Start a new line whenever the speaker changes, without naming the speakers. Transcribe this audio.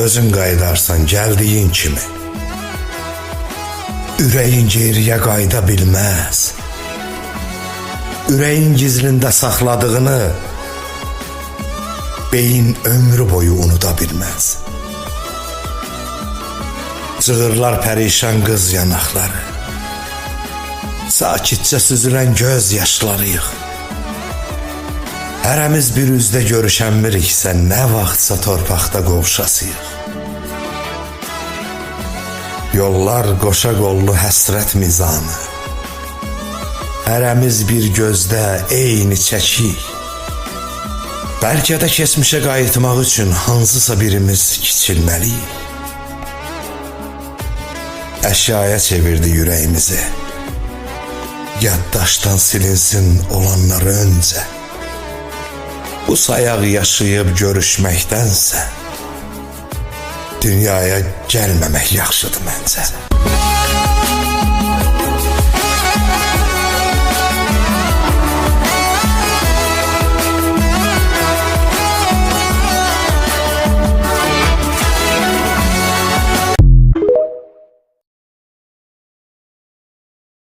özün qayıdarsan gəldiyin kimi. Ürəyin geriyə qayıda bilməz. Ürəyin gizlində saxladığını beyin ömrü boyu unuda bilməz. Cığırlar pərişan qız yanaqları, sakitcə süzülən göz yaşlarıyıq. Hərəmiz bir üzdə görüşənmiriksə, nə vaxtsa torpaqda qovuşasıyıq. Yollar qoşa qollu həsrət mizanı, hərəmiz bir gözdə eyni çəkik. Bəlkə də keçmişə qayıtmaq üçün hansısa birimiz kiçilməliyik. Əşyaya çevirdi ürəyimizi, yaddaşdan silinsin olanları öncə. Bu sayaq yaşayıb görüşməkdənsə dünyaya gəlməmək yaxşıdır məncə.